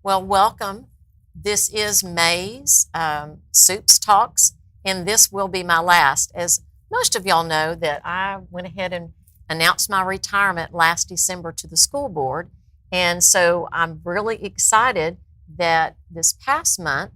Well, welcome. This is May's Supts Talks, and this will be my last. As most of y'all know, that I went ahead and announced my retirement last December to the school board, and so I'm really excited that this past month,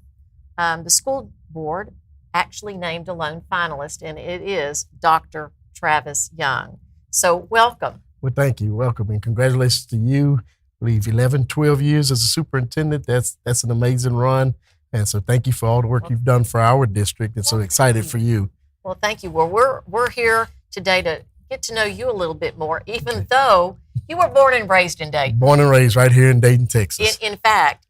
the school board actually named a lone finalist, and it is Dr. Travis Young. So welcome. Well, thank you. Welcome, and congratulations to you. I believe 11, 12 years as a superintendent. That's an amazing run. And so thank you for all the work you've done for our district, and so excited for you. Well, thank you. Well, we're here today to get to know you a little bit more, even though you were born and raised in Dayton. Born and raised right here in Dayton, Texas. In fact,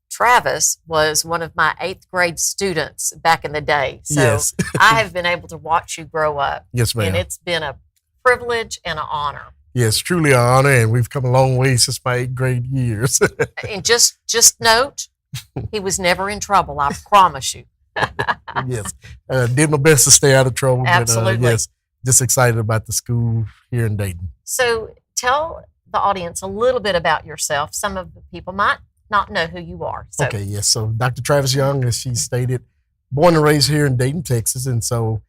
Travis was one of my 8th grade students back in the day. So Yes. I have been able to watch you grow up. Yes, ma'am. And it's been a privilege and an honor. Yes, truly an honor, and we've come a long way since my 8th grade years. And just note, he was never in trouble, I promise you. Yes. Did my best to stay out of trouble. Absolutely. But, yes, just excited about the school here in Dayton. So tell the audience a little bit about yourself. Some of the people might not know who you are. So. Okay, yes. So Dr. Travis Young, as she stated, born and raised here in Dayton, Texas. And so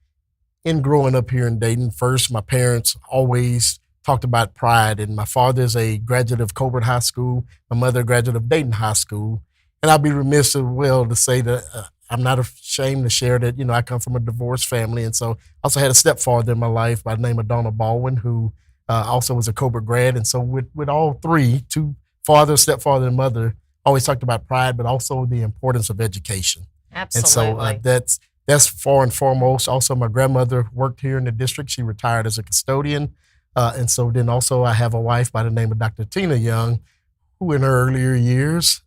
in growing up here in Dayton, first, my parents always talked about pride. And my father is a graduate of Colbert High School. My mother, a graduate of Dayton High School. And I'll be remiss as well to say that I'm not ashamed to share that, I come from a divorced family. And so I also had a stepfather in my life by the name of Donald Baldwin, who also was a Colbert grad. And so with all three, two father, stepfather, and mother, always talked about pride, but also the importance of education. Absolutely. And so that's far and foremost. Also, my grandmother worked here in the district. She retired as a custodian. And so then also I have a wife by the name of Dr. Tina Young, who in our earlier years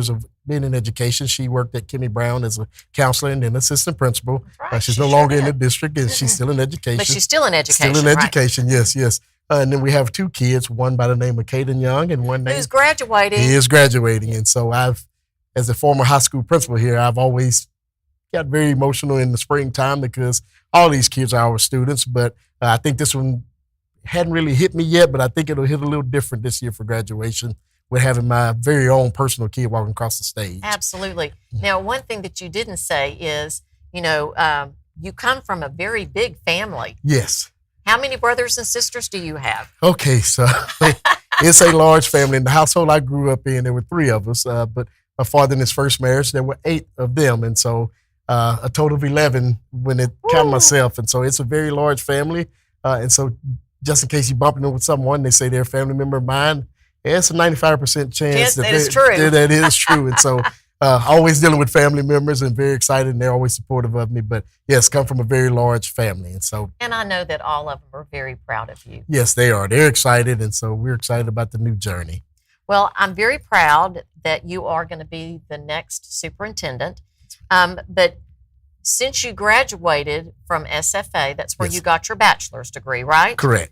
of being in education, she worked at Kimmy Brown as a counselor and then assistant principal. Right. She's no longer in the district, and she's still in education. But she's still in education. Still in education, right? Yes. And then we have 2 kids, one by the name of Caden Young and one named... Who's graduating. He is graduating. And so as a former high school principal here, I've always got very emotional in the springtime because all these kids are our students. But I think this one hadn't really hit me yet, but I think it'll hit a little different this year for graduation with having my very own personal kid walking across the stage. Absolutely. Now, one thing that you didn't say is, you come from a very big family. Yes. How many brothers and sisters do you have? Okay, so it's a large family. In the household I grew up in, there were 3 of us, but my father in his first marriage, there were 8 of them. And so a total of 11 when it counted myself. And so it's a very large family. And so just in case you bump into with someone, they say they're a family member of mine, it's a 95% chance that is true. That is true. And so always dealing with family members and very excited, and they're always supportive of me. But yes, come from a very large family. And I know that all of them are very proud of you. Yes, they are. They're excited. And so we're excited about the new journey. Well, I'm very proud that you are going to be the next superintendent. But since you graduated from SFA, that's where you got your bachelor's degree, right? Correct.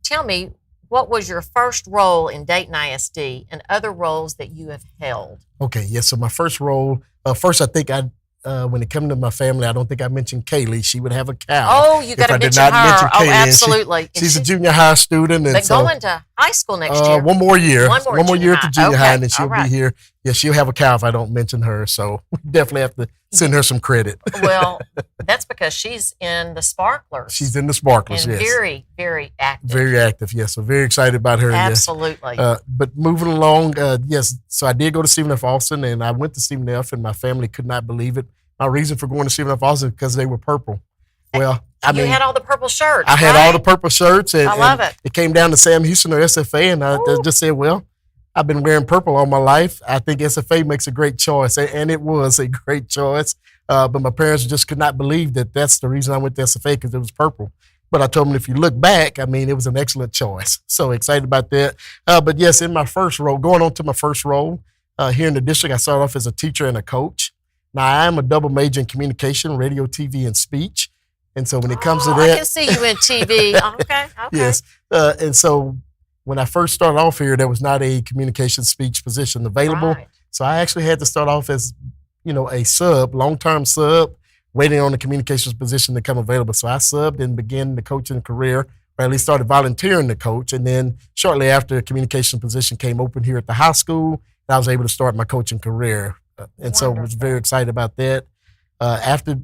Tell me, what was your first role in Dayton ISD and other roles that you have held? Okay, yes. So my first role, first I think when it came to my family, I don't think I mentioned Kaylee. She would have a cow. Oh, you got to mention her. Oh, absolutely. She's a junior high student. But going to high school next year. One more year. One more year at the junior high, and then she'll be here. Yeah, she'll have a cow if I don't mention her. So we definitely have to send her some credit. Well, that's because she's in the Sparklers. She's in the Sparklers, and yes. Very, very active. Very active, yes. So very excited about her. Absolutely. Yes. But moving along, yes. So I did go to Stephen F. Austin, and I went to Stephen F., and my family could not believe it. My reason for going to Stephen F. Austin is because they were purple. Well, you had all the purple shirts. I had all the purple shirts. And, I love it. It came down to Sam Houston or SFA, and I just said, well, I've been wearing purple all my life. I think SFA makes a great choice, and it was a great choice. But my parents just could not believe that that's the reason I went to SFA, because it was purple. But I told them, if you look back, it was an excellent choice. So excited about that. But yes, in my first role, going on to my first role here in the district, I started off as a teacher and a coach. Now, I am a double major in communication, radio, TV, and speech. And so when it comes to that. I can see you in TV. Okay. Yes. And so when I first started off here, there was not a communication speech position available. Right. So I actually had to start off as, a sub, long-term sub, waiting on the communications position to come available. So I subbed and began the coaching career or at least started volunteering to coach. And then shortly after, a communication position came open here at the high school, and I was able to start my coaching career. And so I was very excited about that. After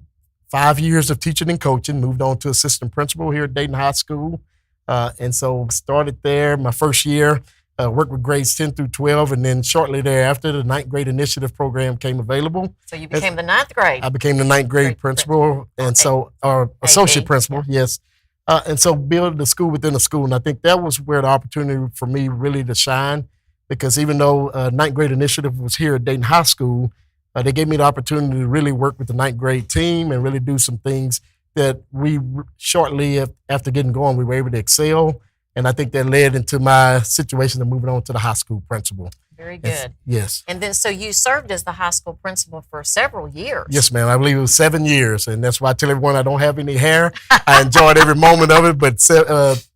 5 years of teaching and coaching, moved on to assistant principal here at Dayton High School. And so started there my first year, worked with grades 10 through 12, and then shortly thereafter, the ninth grade initiative program came available. So you became the ninth grade. I became the ninth grade principal, and so, or associate principal, yes. And so build the school within a school. And I think that was where the opportunity for me really to shine, because even though ninth grade initiative was here at Dayton High School, they gave me the opportunity to really work with the ninth grade team and really do some things that we shortly after getting going, we were able to excel. And I think that led into my situation of moving on to the high school principal. Very good. Yes. And then, so you served as the high school principal for several years. Yes, ma'am. I believe it was 7 years. And that's why I tell everyone I don't have any hair. I enjoyed every moment of it. But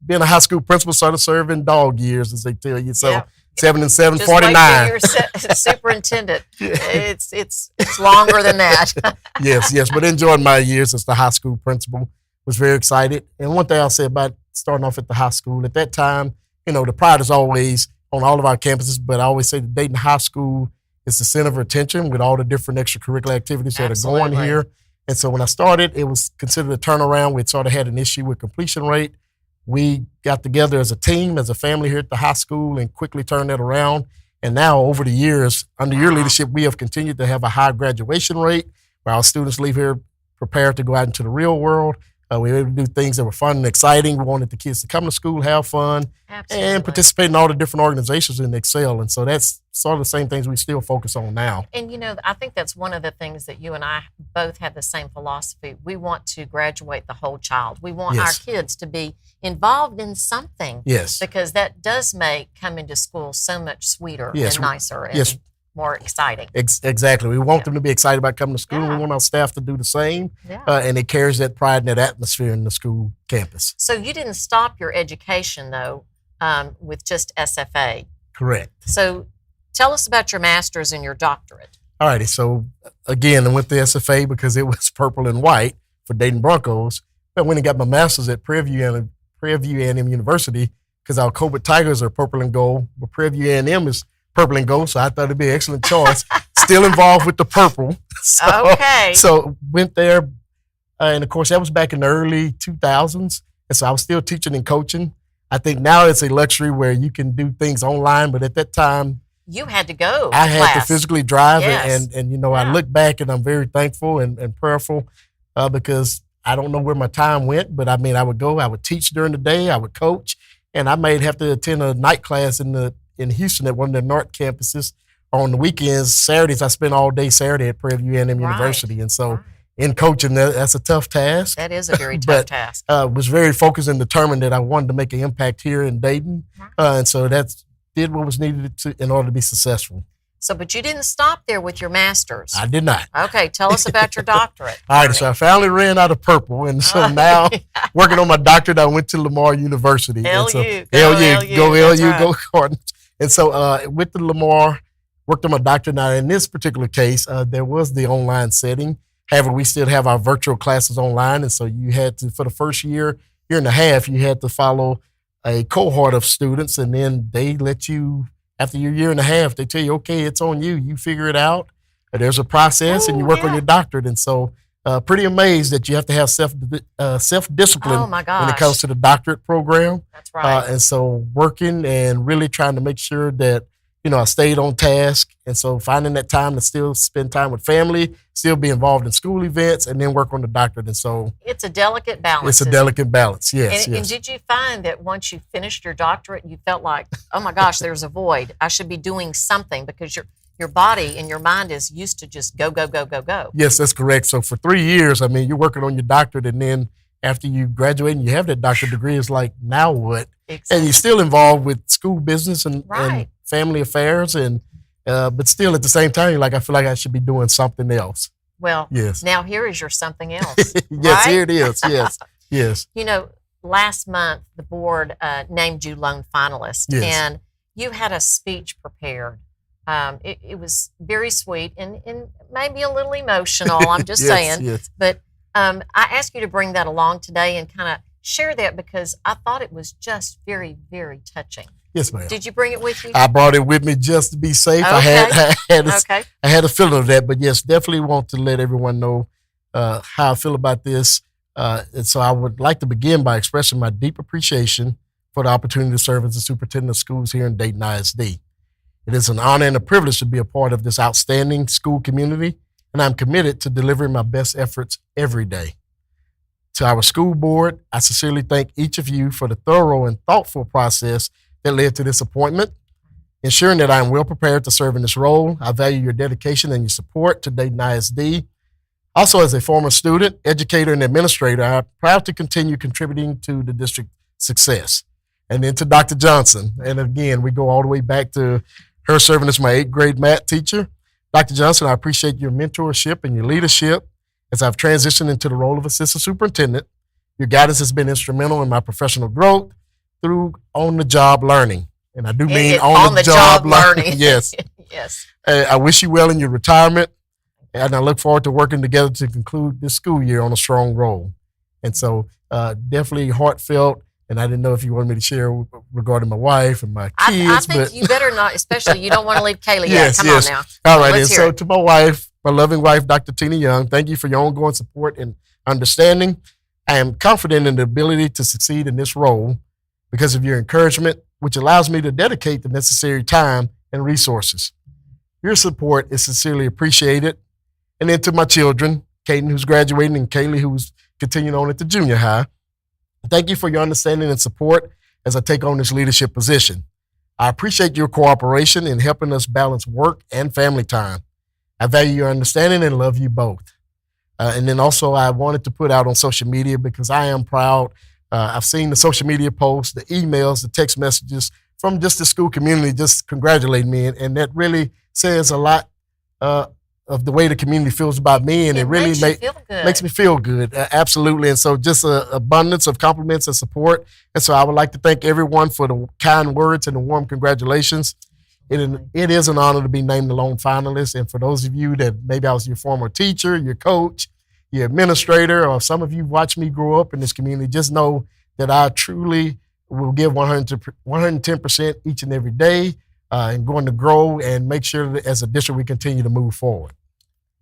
being a high school principal started serving dog years, as they tell you. So 7 and 7, just 49. Wait till you're superintendent. It's longer than that. Yes. But enjoyed my years as the high school principal. Was very excited. And one thing I'll say about starting off at the high school, at that time, the pride is always on all of our campuses, but I always say the Dayton High School is the center of attention with all the different extracurricular activities that are going here. And so when I started, it was considered a turnaround. We sort of had an issue with completion rate. We got together as a team, as a family here at the high school, and quickly turned that around. And now over the years, under your leadership, we have continued to have a high graduation rate where our students leave here prepared to go out into the real world. We were able to do things that were fun and exciting. We wanted the kids to come to school, have fun, and participate in all the different organizations and excel. And so that's sort of the same things we still focus on now. And, I think that's one of the things that you and I both have the same philosophy. We want to graduate the whole child. We want our kids to be involved in something. Yes. Because that does make coming to school so much sweeter and nicer and more exciting. Exactly. We want them to be excited about coming to school. We want our staff to do the same. And it carries that pride and that atmosphere in the school campus. So you didn't stop your education, though, with just SFA. Correct. So tell us about your master's and your doctorate. All righty. So, again, I went to SFA because it was purple and white for Dayton Broncos. I went and got my master's at Prairie View A&M University because our Colbert Tigers are purple and gold, but Prairie View A&M is purple and gold, so I thought it'd be an excellent choice. Still involved with the purple. So went there, and of course that was back in the early 2000s, and so I was still teaching and coaching. I think now it's a luxury where you can do things online, but at that time, you had to go. I had to physically drive, and I look back and I'm very thankful and prayerful because I don't know where my time went, but I mean I would go, I would teach during the day, I would coach, and I might have to attend a night class in Houston at one of the North campuses. On the weekends, Saturdays, I spent all day Saturday at Prairie View A&M University. And so in coaching, that's a tough task. That is a very tough task. Was very focused and determined that I wanted to make an impact here in Dayton. And so that did what was needed in order to be successful. So, but you didn't stop there with your master's. I did not. Okay, tell us about your doctorate. All right, so I finally ran out of purple, and so now working on my doctorate, I went to Lamar University. LU, go LU, go Cardinals. And so with the Lamar, worked on my doctorate. Now, in this particular case, there was the online setting. However, we still have our virtual classes online. And so you had to, for the first year and a half, you had to follow a cohort of students. And then they let you, after your year and a half, they tell you, okay, it's on you. You figure it out. There's a process and you work on your doctorate. And so pretty amazed that you have to have self-discipline when it comes to the doctorate program. That's right. And so working and really trying to make sure that, I stayed on task. And so finding that time to still spend time with family, still be involved in school events, and then work on the doctorate. And so it's a delicate balance. It's a delicate balance, yes. And did you find that once you finished your doctorate, you felt like, oh my gosh, there's a void. I should be doing something because your body and your mind is used to just go, go, go, go, go. Yes, that's correct. So for 3 years, I mean, you're working on your doctorate, and then after you graduate and you have that doctorate degree, it's like, now what? Exactly. And you're still involved with school business and family affairs, and but still at the same time, you're like, I feel like I should be doing something else. Well, now here is your something else. Yes, here it is. Yes. Last month, the board named you lone finalist, and you had a speech prepared. It was very sweet and maybe a little emotional, I'm just saying. Yes. But I asked you to bring that along today and kind of share that because I thought it was just very, very touching. Yes, ma'am. Did you bring it with you? I brought it with me just to be safe. Okay. I had a feeling of that, but yes, definitely want to let everyone know how I feel about this. And so I would like to begin by expressing my deep appreciation for the opportunity to serve as the superintendent of schools here in Dayton ISD. It is an honor and a privilege to be a part of this outstanding school community, and I'm committed to delivering my best efforts every day. To our school board, I sincerely thank each of you for the thorough and thoughtful process that led to this appointment, ensuring that I am well prepared to serve in this role. I value your dedication and your support to Dayton ISD. Also, as a former student, educator, and administrator, I'm proud to continue contributing to the district's success. And then to Dr. Johnson, and again, we go all the way back to her serving as my 8th grade math teacher. Dr. Johnson, I appreciate your mentorship and your leadership as I've transitioned into the role of assistant superintendent. Your guidance has been instrumental in my professional growth through on-the-job learning. And I do mean on-the-job learning. Yes. Yes. I wish you well in your retirement, and I look forward to working together to conclude this school year on a strong roll. And so definitely heartfelt, and I didn't know if you wanted me to share regarding my wife and my kids. I think you better not, especially you don't want to leave Kaylee yes, out. Come on now. All right, and so to my wife, my loving wife, Dr. Tina Young, thank you for your ongoing support and understanding. I am confident in the ability to succeed in this role because of your encouragement, which allows me to dedicate the necessary time and resources. Your support is sincerely appreciated. And then to my children, Kaden, who's graduating, and Kaylee, who's continuing on at the junior high, thank you for your understanding and support as I take on this leadership position. I appreciate your cooperation in helping us balance work and family time. I value your understanding and love you both. And then also I wanted to put out on social media because I am proud. I've seen the social media posts, the emails, the text messages from just the school community just congratulating me. And that really says a lot of the way the community feels about me. And it really makes me feel good. Absolutely. And so just an abundance of compliments and support. And so I would like to thank everyone for the kind words and the warm congratulations. It is an honor to be named the lone finalist. And for those of you that maybe I was your former teacher, your coach, your administrator, or some of you watch me grow up in this community, just know that I truly will give 110% each and every day and going to grow and make sure that as a district we continue to move forward.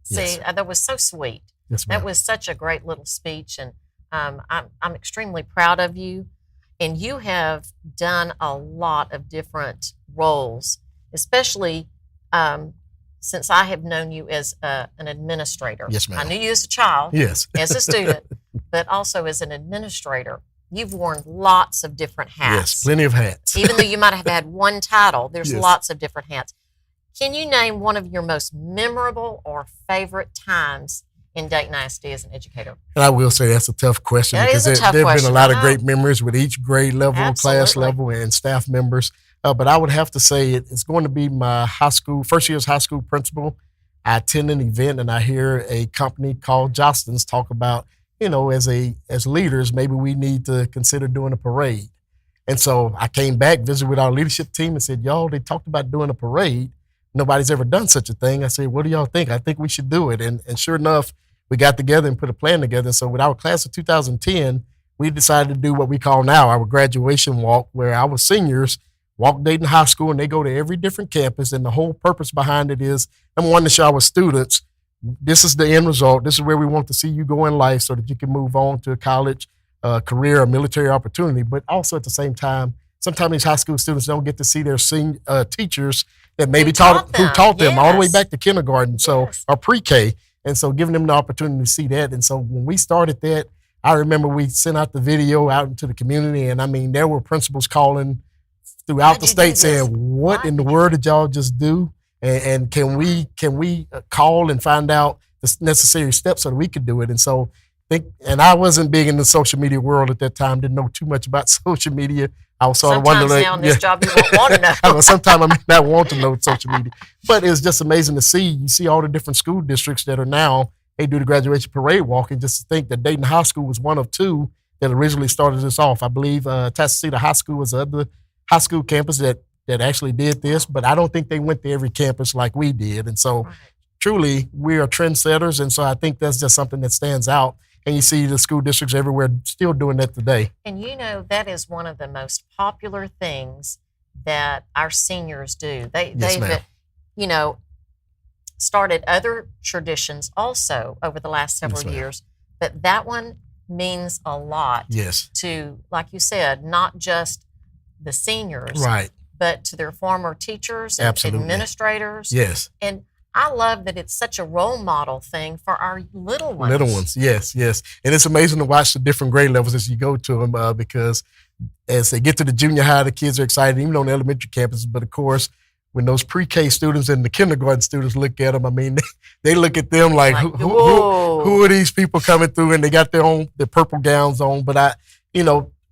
See, that was so sweet. Yes, ma'am. That was such a great little speech, and I'm extremely proud of you. And you have done a lot of different roles, especially since I have known you as an administrator. Yes, ma'am. I knew you as a child, yes, as a student, but also as an administrator. You've worn lots of different hats. Yes, plenty of hats. Even though you might have had one title, there's yes. lots of different hats. Can you name one of your most memorable or favorite times in Dayton ISD as an educator? And I will say that's a tough question because there have been a lot of great memories with each grade level, Absolutely. Class level, and staff members. But I would have to say it's going to be my first year's high school principal. I attend an event and I hear a company called Jostens talk about, as leaders, maybe we need to consider doing a parade. And so I came back, visited with our leadership team and said, y'all, they talked about doing a parade. Nobody's ever done such a thing. I said, what do y'all think? I think we should do it. And sure enough, we got together and put a plan together. So with our class of 2010, we decided to do what we call now our graduation walk, where our seniors walk Dayton High School and they go to every different campus. And the whole purpose behind it is, number one, to show our students, this is the end result. This is where we want to see you go in life so that you can move on to a college, career, or military opportunity. But also at the same time, sometimes these high school students don't get to see their teachers that maybe who taught them all the way back to kindergarten, or pre-K. And so giving them the opportunity to see that. And so when we started that, I remember we sent out the video out into the community. And I mean, there were principals calling throughout the state saying, what in the world did y'all just do? And can we call and find out the necessary steps so that we could do it? And so and I wasn't big in the social media world at that time, didn't know too much about social media. I was sort of wondering. Sometimes now in this job you won't want to know. Sometimes I may not want to know social media. But it was just amazing to see. You see all the different school districts that are now, they do the graduation parade walk, and just to think that Dayton High School was one of two that originally started this off. I believe Tasceta High School was the other high school campus that actually did this, but I don't think they went to every campus like we did. And so truly, we are trendsetters, and so I think that's just something that stands out. And you see the school districts everywhere still doing that today. And that is one of the most popular things that our seniors do. Yes, ma'am. They've started other traditions also over the last several years, but that one means a lot to, like you said, not just the seniors, right, but to their former teachers and administrators. Yes. And I love that it's such a role model thing for our little ones. Little ones, yes. And it's amazing to watch the different grade levels as you go to them because as they get to the junior high, the kids are excited, even on the elementary campus. But of course, when those pre-K students and the kindergarten students look at them, I mean, they look at them like who are these people coming through? And they got their purple gowns on. But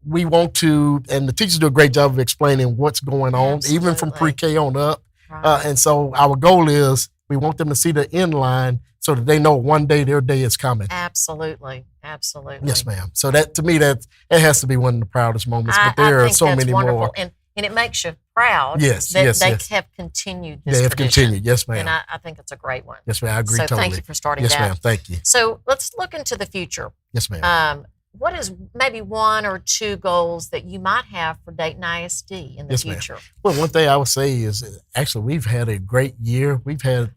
we want to, and the teachers do a great job of explaining what's going on, even from pre-K on up. Right. And so our goal is we want them to see the end line so that they know one day their day is coming. Absolutely. Yes, ma'am. So that, to me, that has to be one of the proudest moments. But there are so many more. And it makes you proud that they have continued this tradition. They have continued, yes, ma'am. And I think it's a great one. Yes, ma'am, I agree totally. So thank you for starting that. Yes, ma'am, thank you. So let's look into the future. Yes, ma'am. What is maybe one or two goals that you might have for Dayton ISD in the future? Ma'am. Well, one thing I would say is actually we've had a great year. We have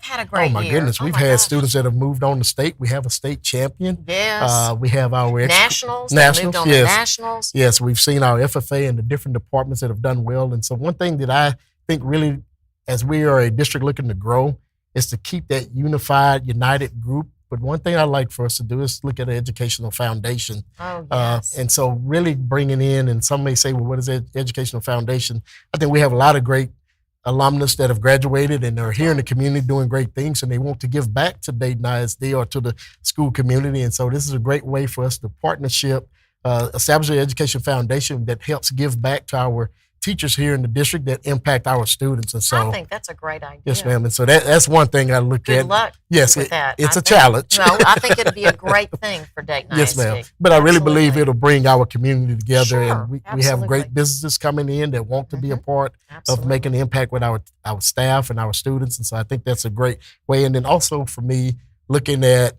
had a great year. Oh, my goodness. We've had students that have moved on to state. We have a state champion. Yes. We have our nationals. Moved on to nationals. Yes, we've seen our FFA and the different departments that have done well. And so one thing that I think really, as we are a district looking to grow, is to keep that unified, united group. But one thing I like for us to do is look at an educational foundation. Oh, yes. And so really bringing in, and some may say, well, what is an educational foundation? I think we have a lot of great alumnus that have graduated and are here in the community doing great things, and they want to give back to Dayton ISD or to the school community. And so this is a great way for us to partnership, establish an education foundation that helps give back to our teachers here in the district that impact our students. And so I think that's a great idea. Yes, ma'am. And so that's one thing I look at. Good luck with that. It's a challenge. No, I think it'd be a great thing for Dayton ISD. Yes, ma'am. But I really believe it'll bring our community together. Sure, and we have great businesses coming in that want to be a part of making an impact with our staff and our students. And so I think that's a great way. And then also for me, looking at,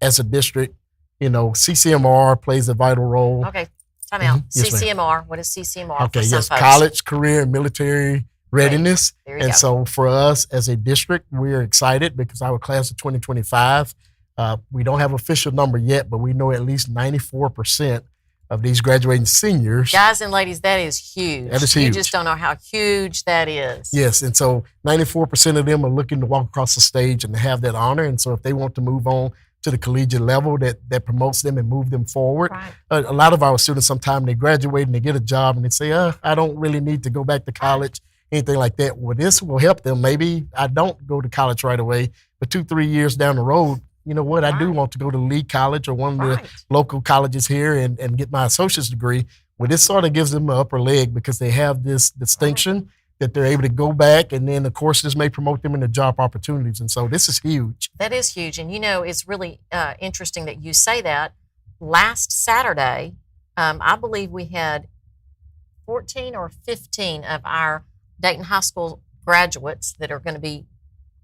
as a district, CCMR plays a vital role. Okay. Time out. Yes, CCMR. What is CCMR? Okay, yes, college, career, and military readiness. There you go. So for us as a district, we're excited because our class of 2025, we don't have an official number yet, but we know at least 94% of these graduating seniors. Guys and ladies, that is huge. That is huge. You just don't know how huge that is. Yes, and so 94% of them are looking to walk across the stage and have that honor. And so if they want to move on to the collegiate level, that promotes them and move them forward. Right. A lot of our students, sometimes they graduate and they get a job and they say, I don't really need to go back to college, anything like that. Well, this will help them. Maybe I don't go to college right away, but 2-3 years down the road, you know what, I do want to go to Lee College or one of the local colleges here and get my associate's degree. Well, this sort of gives them an upper leg because they have this distinction that they're able to go back, and then, of course, this may promote them into job opportunities. And so this is huge. That is huge. And, it's really interesting that you say that. Last Saturday, I believe we had 14 or 15 of our Dayton High School graduates that are going to be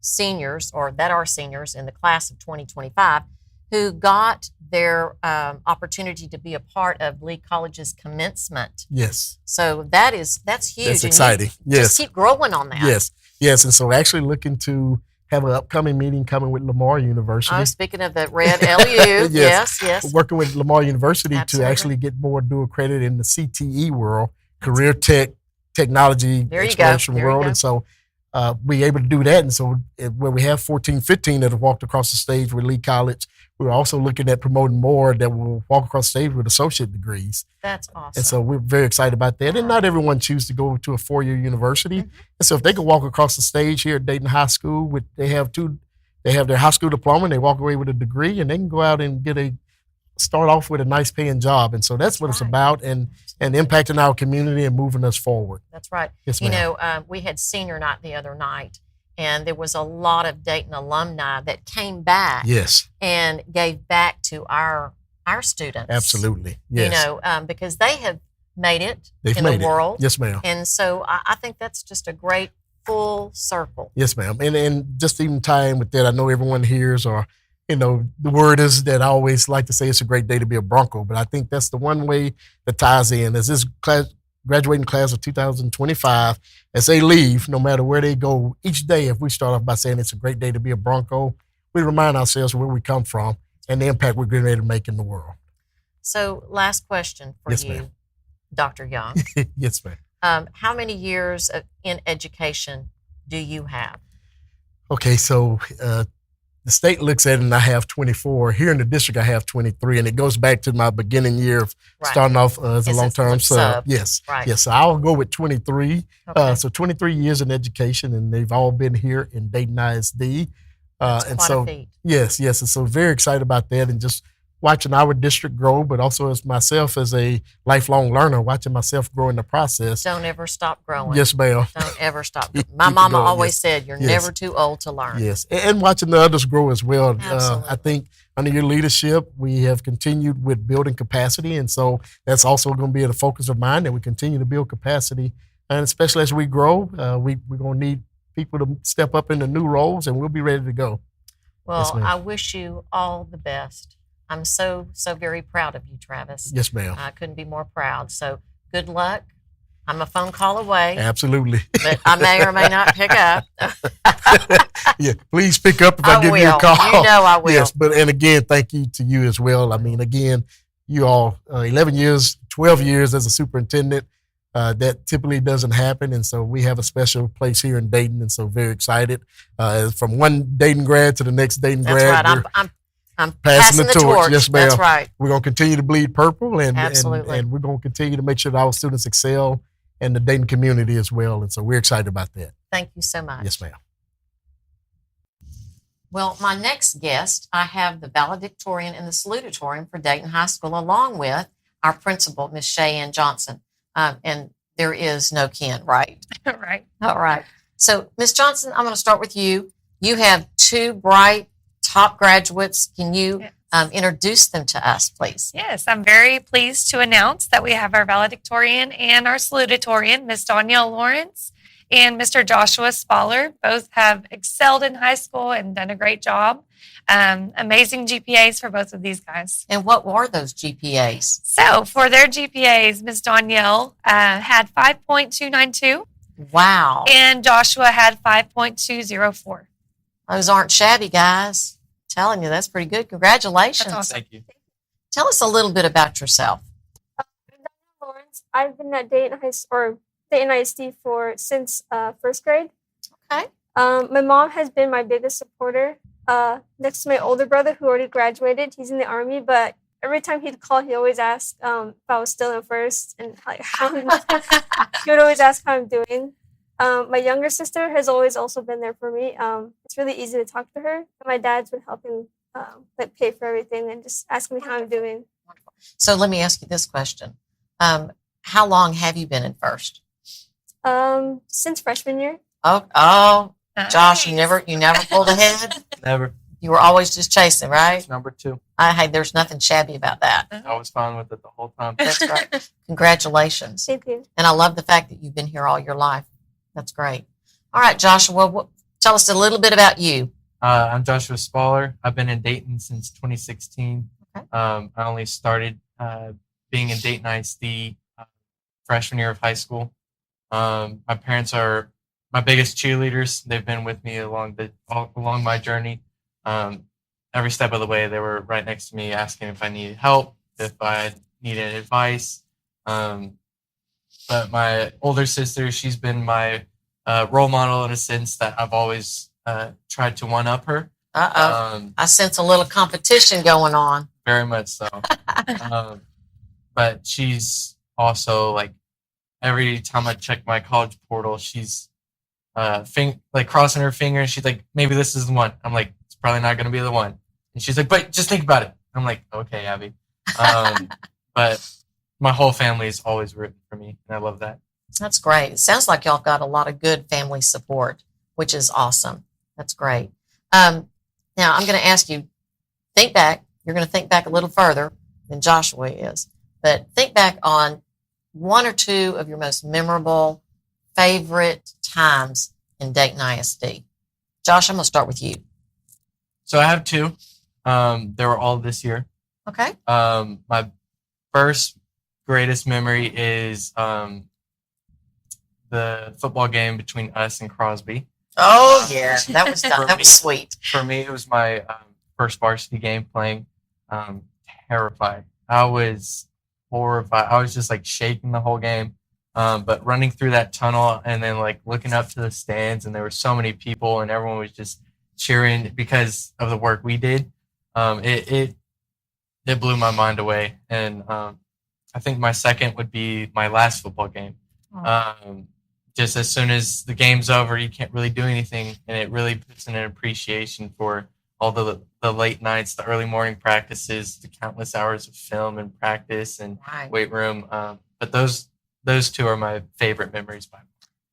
seniors or that are seniors in the class of 2025 who got their opportunity to be a part of Lee College's commencement. Yes. So that's huge. That's exciting. Yes. Just keep growing on that. Yes. And so actually looking to have an upcoming meeting coming with Lamar University. Oh, speaking of the red LU. yes. Working with Lamar University to actually get more dual credit in the CTE world, career technology exploration world. And so we able to do that. And so where we have 14, 15 that have walked across the stage with Lee College, we're also looking at promoting more that will walk across the stage with associate degrees. That's awesome. And so we're very excited about that. And not everyone chooses to go to a 4-year university. And so if they can walk across the stage here at Dayton High School, they have their high school diploma and they walk away with a degree, and they can go out and start off with a nice paying job. And so that's what it's about, and impacting our community and moving us forward. That's right. Yes, we had senior night the other night, and there was a lot of Dayton alumni that came back and gave back to our students. Absolutely. Yes. Because they have made it in the world. Yes, ma'am. And so I think that's just a great full circle. Yes, ma'am. And just even tying with that, I know everyone hears or the word is that I always like to say it's a great day to be a Bronco, but I think that's the one way that ties in is this graduating class of 2025, as they leave, no matter where they go, each day, if we start off by saying it's a great day to be a Bronco, we remind ourselves where we come from and the impact we're getting ready to make in the world. So last question for Yes, you, ma'am. Dr. Young. Yes, ma'am. How many years in education do you have? Okay, so the state looks at it and I have 24. Here in the district, I have 23, and it goes back to my beginning year of starting off as a long-term sub. Yes, right. Yes. So I'll go with 23. Okay. So 23 years in education, and they've all been here in Dayton ISD. That's and quite so, a feat. yes, and so very excited about that, and just watching our district grow, but also as myself as a lifelong learner, watching myself grow in the process. Don't ever stop growing. Yes, ma'am. Don't ever stop. My mama always said, you're never too old to learn. Yes, and watching the others grow as well. Absolutely. I think under your leadership, we have continued with building capacity, and so that's also going to be the focus of mine, that we continue to build capacity, and especially as we grow, we're going to need people to step up into new roles, and we'll be ready to go. Well, yes, I wish you all the best. I'm so very proud of you, Travis. Yes, ma'am. I couldn't be more proud. So good luck. I'm a phone call away. Absolutely. But I may or may not pick up. Yeah, please pick up if I give you a call. You know I will. Yes, and again, thank you to you as well. I mean, again, you all 11 years, 12 years as a superintendent. That typically doesn't happen, and so we have a special place here in Dayton, and so very excited. From one Dayton grad to the next Dayton grad. That's right. I'm passing the torch. Yes, ma'am. That's right. We're going to continue to bleed purple, and we're going to continue to make sure that our students excel and the Dayton community as well. And so we're excited about that. Thank you so much. Yes, ma'am. Well, my next guest, I have the valedictorian and the salutatorian for Dayton High School, along with our principal, Miss Cheyenne Johnson. And there is no Ken, right? Right. All right. So, Miss Johnson, I'm going to start with you. You have two bright top graduates. Can you introduce them to us, please? Yes, I'm very pleased to announce that we have our valedictorian and our salutatorian, Miss Danielle Lawrence and Mr. Joshua Spaller. Both have excelled in high school and done a great job. Amazing GPAs for both of these guys. And what were those GPAs? So for their GPAs, Miss Danielle had 5.292. Wow. And Joshua had 5.204. Those aren't shabby, guys. I'm telling you, that's pretty good. Congratulations. That's awesome. Thank you. Tell us a little bit about yourself. I'm Danielle Lawrence. I've been at Dayton ISD since first grade. Okay. My mom has been my biggest supporter. Next to my older brother, who already graduated. He's in the Army, but every time he'd call, he always asked if I was still in first, and he would always ask how I'm doing. My younger sister has always also been there for me. It's really easy to talk to her. And my dad's been helping pay for everything and just asking me how I'm doing. So let me ask you this question. How long have you been in first? Since freshman year. Oh, Nice. Josh, you never pulled ahead? Never. You were always just chasing, right? It's number 2. Hey, there's nothing shabby about that. I was fine with it the whole time. That's great. Congratulations. Thank you. And I love the fact that you've been here all your life. That's great. All right, Joshua, tell us a little bit about you. I'm Joshua Spaller. I've been in Dayton since 2016. Okay. I only started being in Dayton ISD freshman year of high school. My parents are my biggest cheerleaders. They've been with me along my journey. Every step of the way, they were right next to me, asking if I needed help, if I needed advice. But my older sister, she's been my role model in a sense that I've always tried to one-up her. I sense a little competition going on. Very much so. But she's also, like, every time I check my college portal, she's crossing her fingers. She's like, maybe this is the one. I'm like, it's probably not going to be the one. And she's like, but just think about it. I'm like, okay, Abby. But my whole family is always rooting for me, and I love that. That's great. It sounds like y'all got a lot of good family support, which is awesome. That's great. Now, I'm going to ask you, think back. You're going to think back a little further than Joshua is, but think back on one or two of your most memorable, favorite times in Dayton ISD. Josh, I'm going to start with you. So I have 2. They were all this year. Okay. My first greatest memory is the football game between us and Crosby. Oh yeah, that was For that me- was sweet. For me, it was my first varsity game playing. Terrified. I was horrified. I was just like shaking the whole game. But running through that tunnel and then like looking up to the stands, and there were so many people, and everyone was just cheering because of the work we did. It blew my mind away. And I think my second would be my last football game. Just as soon as the game's over, you can't really do anything, and it really puts in an appreciation for all the late nights, the early morning practices, the countless hours of film and practice and Right. weight room. But those two are my favorite memories by far.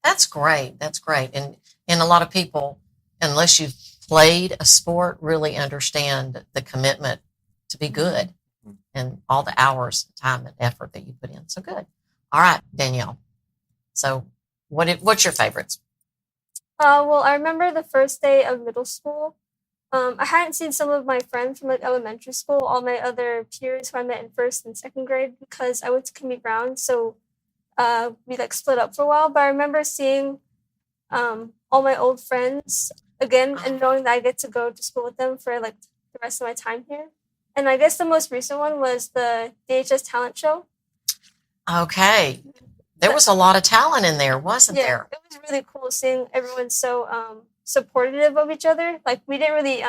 That's great. That's great. And a lot of people, unless you've played a sport, really understand the commitment to be good and all the hours, time, and effort that you put in. So good. All right, Danielle. So what's your favorites? Well, I remember the first day of middle school. I hadn't seen some of my friends from like elementary school, all my other peers who I met in first and second grade, because I went to community ground. So we like split up for a while. But I remember seeing all my old friends again and knowing that I get to go to school with them for like the rest of my time here. And I guess the most recent one was the DHS talent show. Okay. There was a lot of talent in there, wasn't there? It was really cool seeing everyone so supportive of each other. Like we didn't really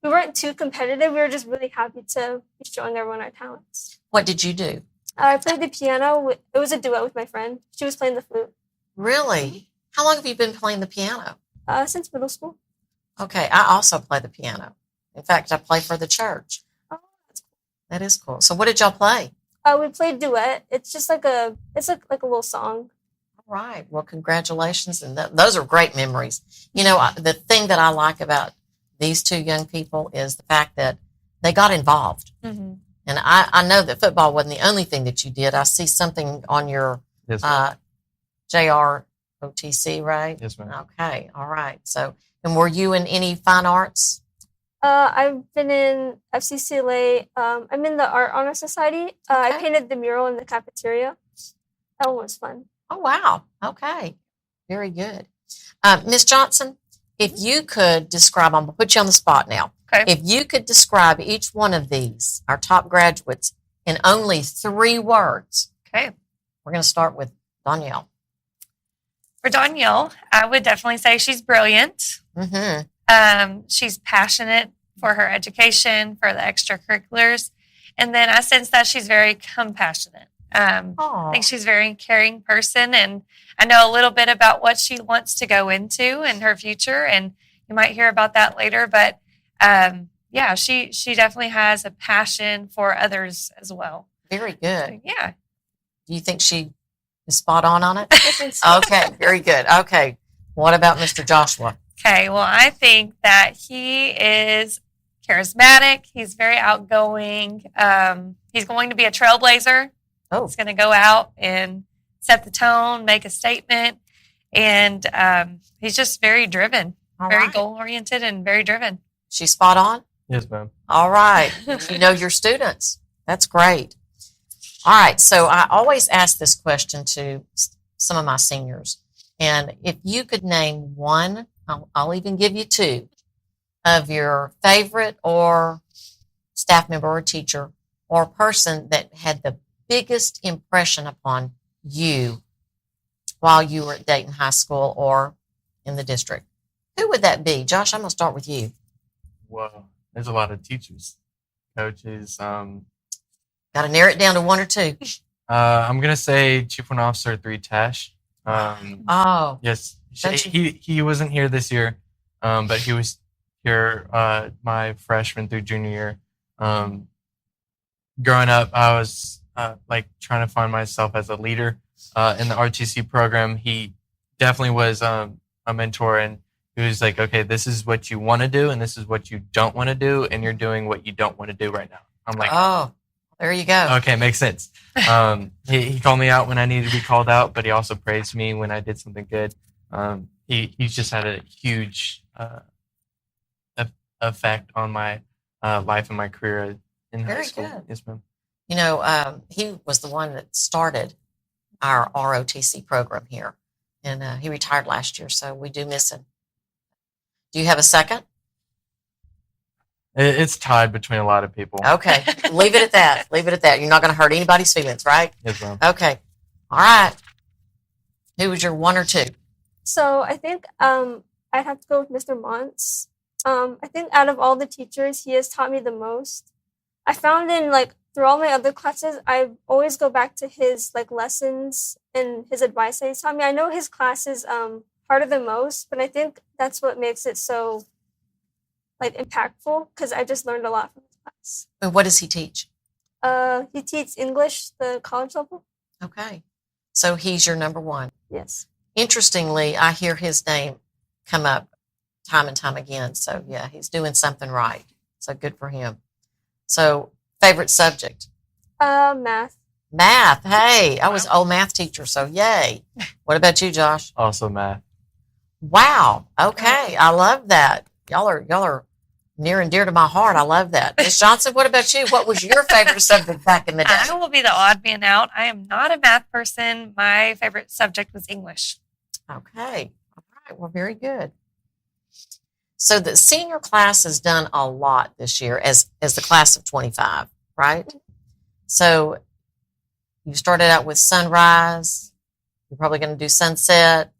we weren't too competitive. We were just really happy to be showing everyone our talents. What did you do? I played the piano. It was a duet with my friend. She was playing the flute. Really? How long have you been playing the piano? Since middle school. Okay, I also play the piano. In fact, I play for the church. Oh, that's cool. That is cool. So what did y'all play? We played duet. It's just like a little song. All right. Well, congratulations. And those are great memories. You know, the thing that I like about these two young people is the fact that they got involved. Mm-hmm. And I know that football wasn't the only thing that you did. I see something on your Yes, ma'am. JROTC, right? Yes, ma'am. Okay. All right. So, and were you in any fine arts? I've been in FCCLA. I'm in the Art Honor Society. I Okay. painted the mural in the cafeteria. That one was fun. Oh, wow. Okay. Very good. Ms. Johnson, if you could describe, I'm going to put you on the spot now. Okay. If you could describe each one of these, our top graduates, in only 3 words, Okay. we're going to start with Danielle. For Danielle, I would definitely say she's brilliant. Mm-hmm. She's passionate for her education, for the extracurriculars. And then I sense that she's very compassionate. I think she's a very caring person. And I know a little bit about what she wants to go into in her future. And you might hear about that later. But yeah, she definitely has a passion for others as well. Very good. So, yeah. Do you think she is spot on it? I think so. Okay. Very good. Okay. What about Mr. Joshua? Okay, well, I think that he is charismatic. He's very outgoing. He's going to be a trailblazer. Oh, He's going to go out and set the tone, make a statement, and he's just very driven, all very right. goal-oriented and very driven. She's spot on? Yes, ma'am. All right. You know your students. That's great. All right. So I always ask this question to some of my seniors. And if you could name one, I'll even give you 2 of your favorite or staff member or teacher or person that had the biggest impression upon you while you were at Dayton High School or in the district. Who would that be? Josh, I'm going to start with you. Whoa, there's a lot of teachers, coaches. Got to narrow it down to 1 or 2. I'm gonna say Chief One Officer 3 Tash. Oh, Yes, Don't he wasn't here this year, but he was here my freshman through junior year. Growing up, I was like trying to find myself as a leader in the RTC program. He definitely was a mentor, and he was like, "Okay, this is what you want to do, and this is what you don't want to do, and you're doing what you don't want to do right now." I'm like, oh, there you go. okay, makes sense. He called me out when I needed to be called out, but he also praised me when I did something good. He's just had a huge effect on my life and my career in high Very school. good. Yes, ma'am. You know, he was the one that started our ROTC program here, and he retired last year, so we do miss him. Do you have a second? It's tied between a lot of people. Okay, leave it at that. Leave it at that. You're not going to hurt anybody's feelings, right? Yes, ma'am. Okay. All right. Who was your one or two? So I think I'd have to go with Mr. Montz. I think out of all the teachers, he has taught me the most. I found in through all my other classes, I always go back to his lessons and his advice that he's taught me. I know his class is harder than most, but I think that's what makes it so impactful because I just learned a lot from his class. And what does he teach? He teaches English, the college level. Okay. So he's your number one. Yes. Interestingly, I hear his name come up time and time again. So, yeah, he's doing something right. So good for him. So, favorite subject? Math. Math. Hey, I was an old math teacher, so yay. What about you, Josh? Also math. Wow. Okay. I love that. Y'all are near and dear to my heart. I love that. Ms. Johnson, what about you? What was your favorite subject back in the day? I will be the odd man out. I am not a math person. My favorite subject was English. Okay. All right. Well, very good. So the senior class has done a lot this year as the class of 25, right? So you started out with sunrise. You're probably going to do sunset.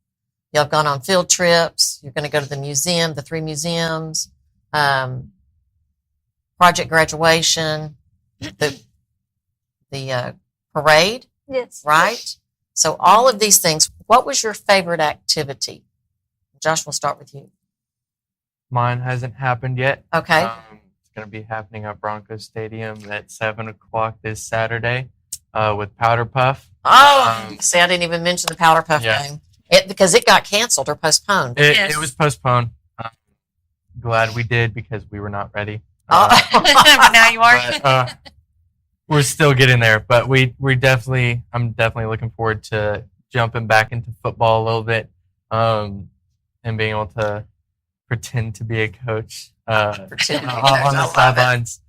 Y'all have gone on field trips. You're going to go to the museum, the 3 museums, project graduation, the parade, Yes. right? So all of these things. What was your favorite activity? Josh, we'll start with you. Mine hasn't happened yet. Okay. It's going to be happening at Broncos Stadium at 7 o'clock this Saturday with Powder Puff. Oh, see, I didn't even mention the Powder Puff Yeah. game. Because it got canceled or postponed. It was postponed. Glad we did because we were not ready. But now you are. But, we're still getting there, but I'm definitely looking forward to jumping back into football a little bit, and being able to pretend to be a coach Pretend to be a on coach. I the love sidelines.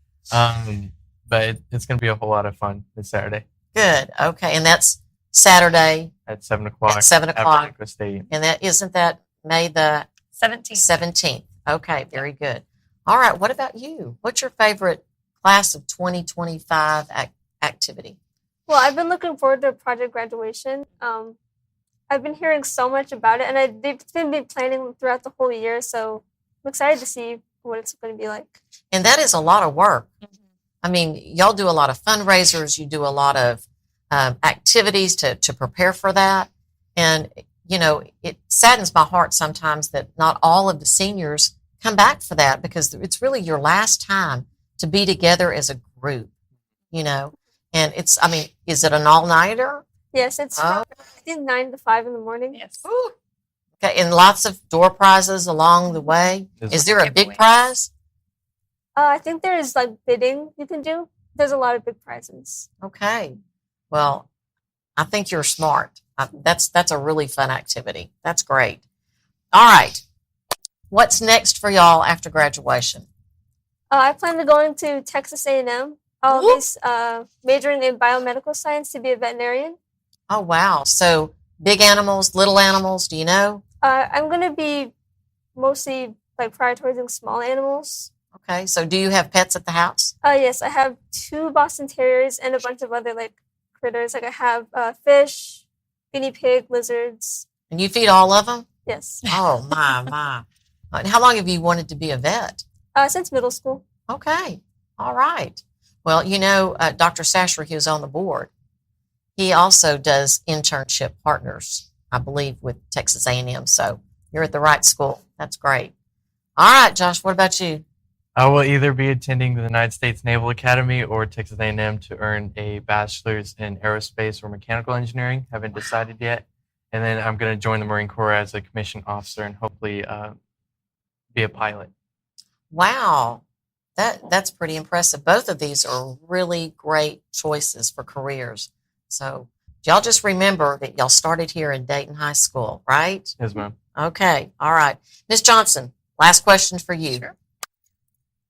But it's going to be a whole lot of fun this Saturday Good. Okay. And that's Saturday at 7 o'clock. at 7 at o'clock. Broncos Stadium. And isn't that May the 17. 17th? Okay. Very good. All right. What about you? What's your favorite class of 2025 activity? Well, I've been looking forward to project graduation. I've been hearing so much about it, and they've been planning throughout the whole year. So I'm excited to see what it's going to be like. And that is a lot of work. Mhm. I mean, y'all do a lot of fundraisers. You do a lot of activities to prepare for that. And, you know, it saddens my heart sometimes that not all of the seniors come back for that because it's really your last time to be together as a group, you know. And is it an all-nighter? Yes, it's Oh. from, I think 9 to 5 in the morning. Yes. Ooh. Okay, and lots of door prizes along the way. Is there a big Giveaways. prize? I think there's bidding you can do. There's a lot of big prizes. Okay. Well, I think you're smart. That's a really fun activity. That's great. All right. What's next for y'all after graduation? I plan to go into Texas A&M. I'll Whoop. be majoring in biomedical science to be a veterinarian. Oh, wow. So big animals, little animals, do you know? I'm going to be mostly prioritizing small animals. Okay. So do you have pets at the house? Yes, I have 2 Boston Terriers and a bunch of other critters. I have fish, guinea pig, lizards. And you feed all of them? Yes, Oh, my. And how long have you wanted to be a vet? since middle school. Okay. All right. Well, you know, Dr. Sasher, who's on the board, he also does internship partners, I believe, with Texas A&M. So you're at the right school. That's great. All right, Josh, what about you? I will either be attending the United States Naval Academy or Texas A&M to earn a bachelor's in aerospace or mechanical engineering. Haven't decided yet. And then I'm going to join the Marine Corps as a commissioned officer and hopefully be a pilot. Wow. That's pretty impressive. Both of these are really great choices for careers. So y'all just remember that y'all started here in Dayton High School, right? Yes, ma'am. Okay. All right. Ms. Johnson, last question for you. Sure.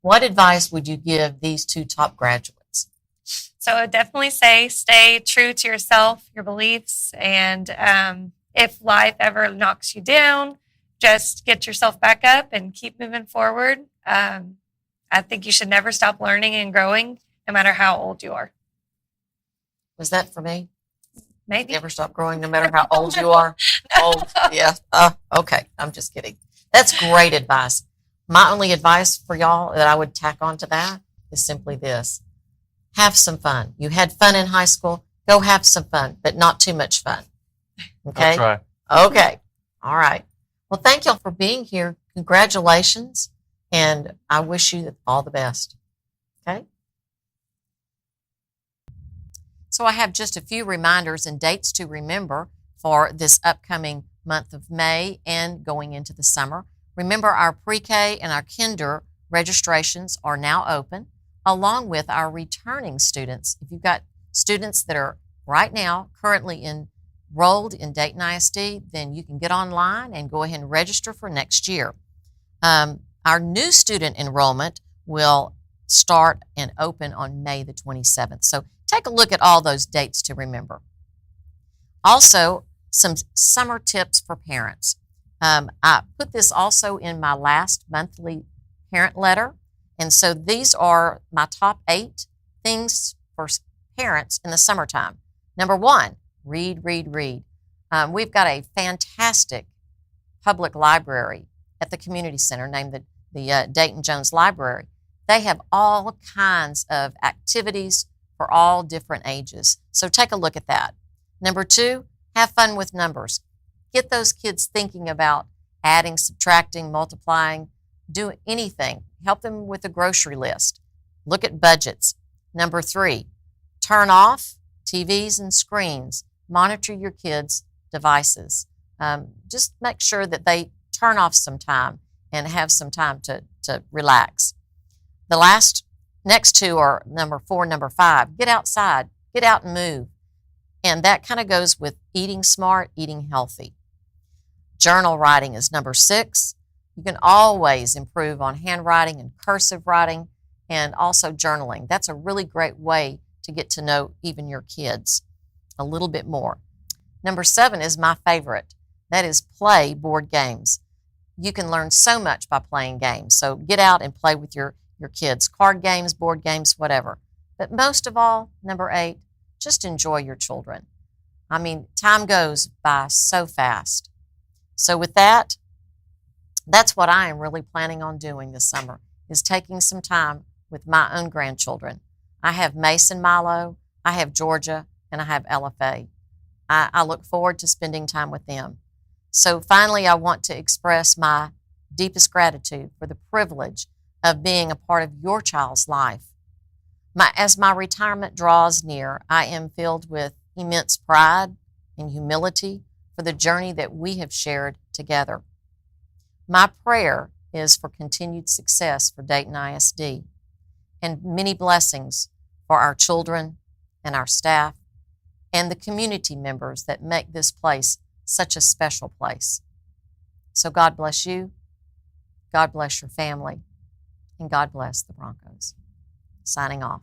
what advice would you give these two top graduates? So I would definitely say stay true to yourself, your beliefs, and if life ever knocks you down, just get yourself back up and keep moving forward. I think you should never stop learning and growing, no matter how old you are. Was that for me? Maybe. Never stop growing no matter how old you are. Old, yeah. Okay, I'm just kidding. That's great advice. My only advice for y'all that I would tack on to that is simply this. Have some fun. You had fun in high school. Go have some fun, but not too much fun. Okay? That's right. Okay. All right. Well, thank y'all for being here. Congratulations. And I wish you all the best. Okay? So I have just a few reminders and dates to remember for this upcoming month of May and going into the summer. Remember, our pre-K and our kinder registrations are now open, along with our returning students. If you've got students that are right now currently enrolled in Dayton ISD, then you can get online and go ahead and register for next year. Our new student enrollment will start and open on May the 27th. So take a look at all those dates to remember. Also, some summer tips for parents. I put this also in my last monthly parent letter. And so these are my top 8 things for parents in the summertime. Number 1, read, read, read. We've got a fantastic public library at the community center named the Dayton Jones Library. They have all kinds of activities for all different ages. So take a look at that. Number 2, have fun with numbers. Get those kids thinking about adding, subtracting, multiplying, do anything. Help them with a grocery list. Look at budgets. Number 3, turn off TVs and screens. Monitor your kids' devices. Just make sure that they turn off some time and have some time to relax. The next 2 are number 4, number 5. Get outside. Get out and move. And that kind of goes with eating smart, eating healthy. Journal writing is number 6. You can always improve on handwriting and cursive writing and also journaling. That's a really great way to get to know even your kids a little bit more. Number 7 is my favorite. That is play board games. You can learn so much by playing games. So get out and play with your kids. Card games, board games, whatever. But most of all, number 8, just enjoy your children. I mean, time goes by so fast. So with that, that's what I am really planning on doing this summer, is taking some time with my own grandchildren. I have Mason Milo, I have Georgia, and I have LFA. I look forward to spending time with them. So finally, I want to express my deepest gratitude for the privilege of being a part of your child's life. As my retirement draws near, I am filled with immense pride and humility for the journey that we have shared together. My prayer is for continued success for Dayton ISD and many blessings for our children and our staff and the community members that make this place such a special place. So God bless you, God bless your family, and God bless the Broncos. Signing off.